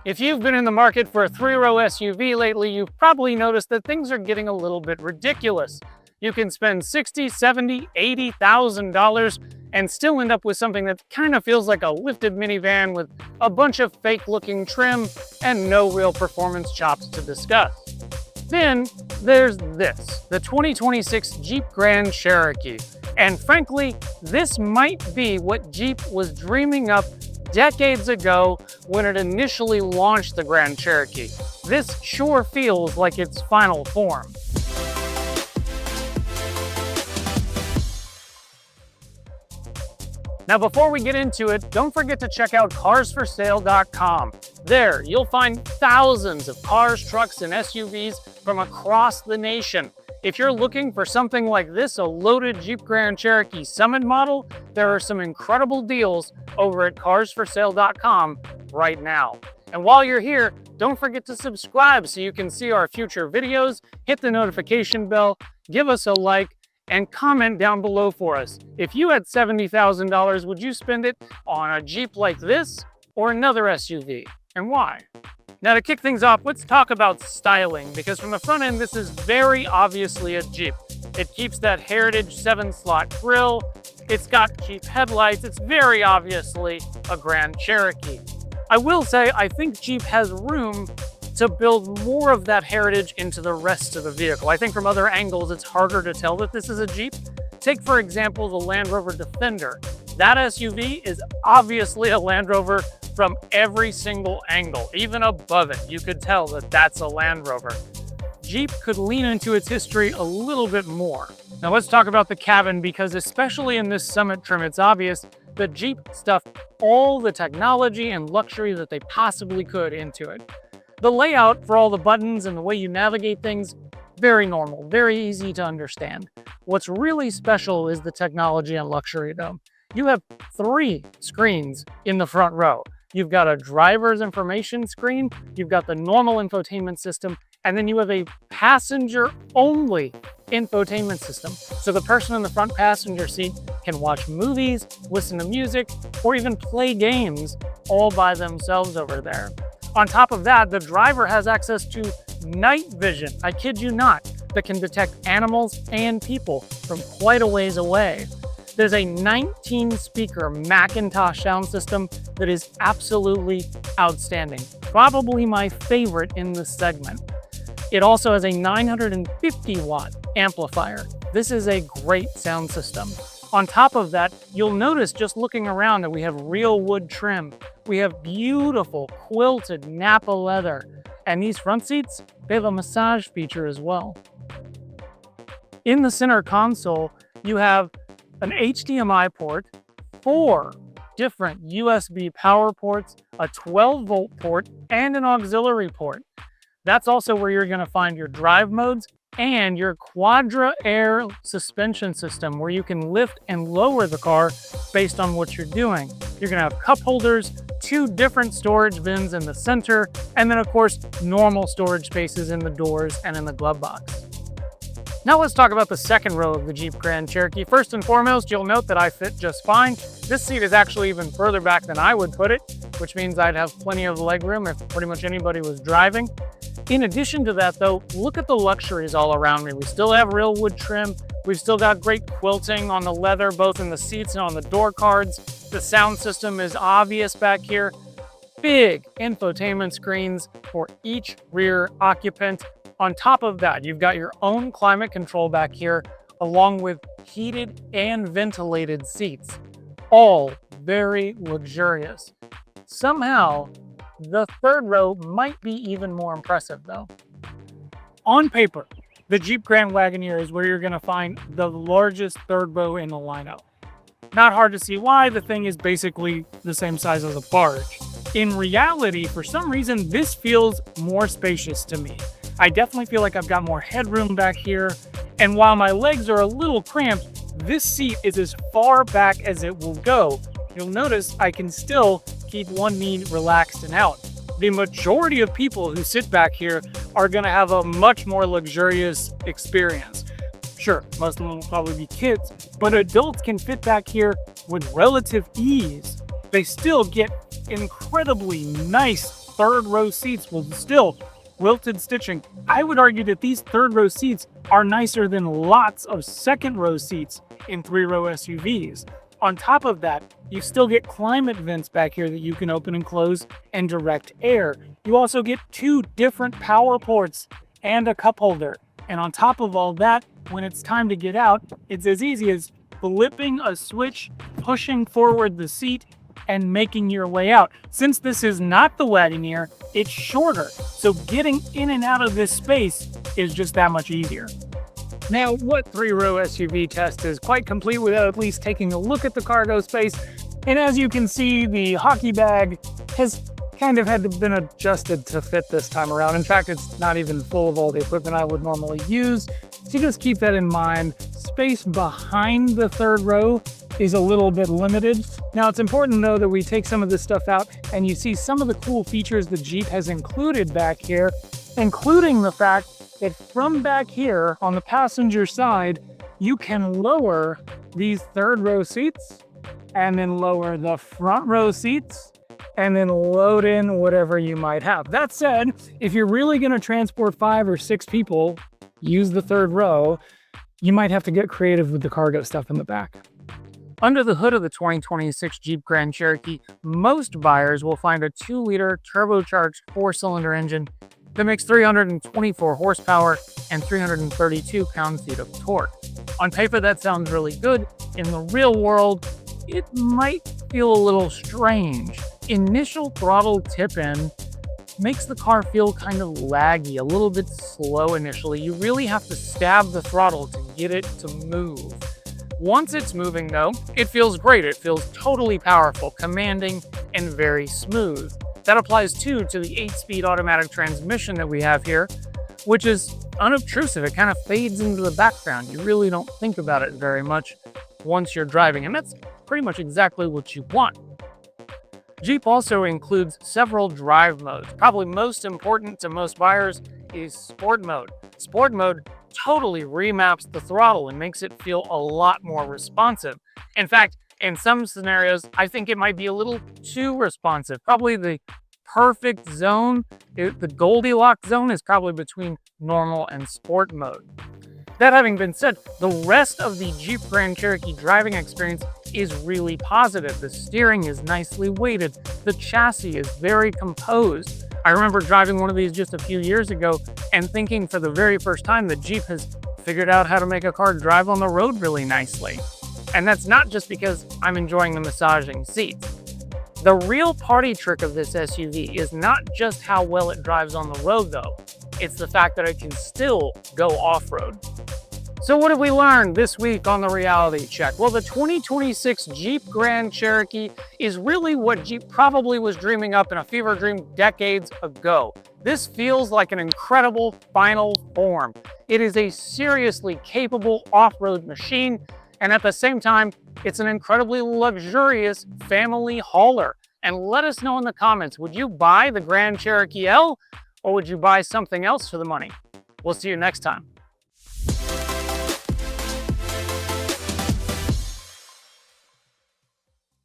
If you've been in the market for a three-row SUV lately, you've probably noticed that things are getting a little bit ridiculous. You can spend $60,000, $70,000, $80,000 and still end up with something that kind of feels like a lifted minivan with a bunch of fake-looking trim and no real performance chops to discuss. Then there's this, the 2026 Jeep Grand Cherokee. And frankly, this might be what Jeep was dreaming up decades ago when it initially launched the Grand Cherokee. This sure feels like its final form. Now, before we get into it, don't forget to check out Carsforsale.com. There, you'll find thousands of cars, trucks, and SUVs from across the nation. If you're looking for something like this, a loaded Jeep Grand Cherokee Summit model, there are some incredible deals over at Carsforsale.com right now. And while you're here, don't forget to subscribe so you can see our future videos, hit the notification bell, give us a like, and comment down below for us. If you had $70,000, would you spend it on a Jeep like this or another SUV, and why? Now, to kick things off, let's talk about styling, because from the front end, this is very obviously a Jeep. It keeps that heritage 7-slot grille, it's got Jeep headlights, it's very obviously a Grand Cherokee. I will say, I think Jeep has room to build more of that heritage into the rest of the vehicle. I think from other angles, it's harder to tell that this is a Jeep. Take, for example, the Land Rover Defender. That SUV is obviously a Land Rover from every single angle. Even above it, you could tell that that's a Land Rover. Jeep could lean into its history a little bit more. Now let's talk about the cabin, because especially in this Summit trim, it's obvious that Jeep stuffed all the technology and luxury that they possibly could into it. The layout for all the buttons and the way you navigate things, very normal, very easy to understand. What's really special is the technology and luxury though. You have 3 screens in the front row. You've got a driver's information screen, you've got the normal infotainment system, and then you have a passenger-only infotainment system. So the person in the front passenger seat can watch movies, listen to music, or even play games all by themselves over there. On top of that, the driver has access to night vision, I kid you not, that can detect animals and people from quite a ways away. There's a 19-speaker Macintosh sound system that is absolutely outstanding. Probably my favorite in this segment. It also has a 950-watt amplifier. This is a great sound system. On top of that, you'll notice just looking around that we have real wood trim. We have beautiful quilted Napa leather. And these front seats, they have a massage feature as well. In the center console, you have an HDMI port, 4 different USB power ports, a 12-volt port, and an auxiliary port. That's also where you're going to find your drive modes and your Quadra Air suspension system, where you can lift and lower the car based on what you're doing. You're going to have cup holders, 2 different storage bins in the center, and then of course, normal storage spaces in the doors and in the glove box. Now let's talk about the second row of the Jeep Grand Cherokee. First and foremost, you'll note that I fit just fine. This seat is actually even further back than I would put it, which means I'd have plenty of legroom if pretty much anybody was driving. In addition to that though, look at the luxuries all around me. We still have real wood trim. We've still got great quilting on the leather, both in the seats and on the door cards. The sound system is obvious back here. Big infotainment screens for each rear occupant. On top of that, you've got your own climate control back here, along with heated and ventilated seats. All very luxurious. Somehow, the third row might be even more impressive though. On paper, the Jeep Grand Wagoneer is where you're going to find the largest third row in the lineup. Not hard to see why, the thing is basically the same size as a barge. In reality, for some reason, this feels more spacious to me. I definitely feel like I've got more headroom back here, and while my legs are a little cramped, this seat is as far back as it will go. You'll notice I can still keep one knee relaxed and out. The majority of people who sit back here are going to have a much more luxurious experience. Sure, most of them will probably be kids, but adults can fit back here with relative ease. They still get incredibly nice third row seats will still quilted stitching. I would argue that these third row seats are nicer than lots of second row seats in 3-row SUVs. On top of that, you still get climate vents back here that you can open and close and direct air. You also get 2 different power ports and a cup holder. And on top of all that, when it's time to get out, it's as easy as flipping a switch, pushing forward the seat, and making your way out. Since this is not the Wagoneer, it's shorter, so getting in and out of this space is just that much easier. Now, what 3-row SUV test is quite complete without at least taking a look at the cargo space. And as you can see, the hockey bag has kind of had to been adjusted to fit this time around. In fact, it's not even full of all the equipment I would normally use. So just keep that in mind. Space behind the third row is a little bit limited. Now, it's important though that we take some of this stuff out and you see some of the cool features the Jeep has included back here, including the fact that from back here on the passenger side, you can lower these third row seats and then lower the front row seats and then load in whatever you might have. That said, if you're really gonna transport 5 or 6 people, use the third row, you might have to get creative with the cargo stuff in the back. Under the hood of the 2026 Jeep Grand Cherokee, most buyers will find a 2-liter turbocharged 4-cylinder engine that makes 324 horsepower and 332 pound-feet of torque. On paper, that sounds really good. In the real world, it might feel a little strange. Initial throttle tip-in makes the car feel kind of laggy, a little bit slow initially. You really have to stab the throttle to get it to move. Once it's moving though, it feels great. It feels totally powerful, commanding, and very smooth. That applies too to the 8-speed automatic transmission that we have here, which is unobtrusive. It kind of fades into the background. You really don't think about it very much once you're driving, and that's pretty much exactly what you want. Jeep also includes several drive modes. Probably most important to most buyers is Sport mode. Sport mode totally remaps the throttle and makes it feel a lot more responsive. In fact, in some scenarios, I think it might be a little too responsive. Probably the perfect zone, the Goldilocks zone is probably between normal and Sport mode. That having been said, the rest of the Jeep Grand Cherokee driving experience is really positive. The steering is nicely weighted. The chassis is very composed. I remember driving one of these just a few years ago and thinking for the very first time that Jeep has figured out how to make a car drive on the road really nicely. And that's not just because I'm enjoying the massaging seats. The real party trick of this SUV is not just how well it drives on the road though. It's the fact that it can still go off-road. So what have we learned this week on the reality check? Well, the 2026 Jeep Grand Cherokee is really what Jeep probably was dreaming up in a fever dream decades ago. This feels like an incredible final form. It is a seriously capable off-road machine, and at the same time, it's an incredibly luxurious family hauler. And let us know in the comments, would you buy the Grand Cherokee L, or would you buy something else for the money? We'll see you next time.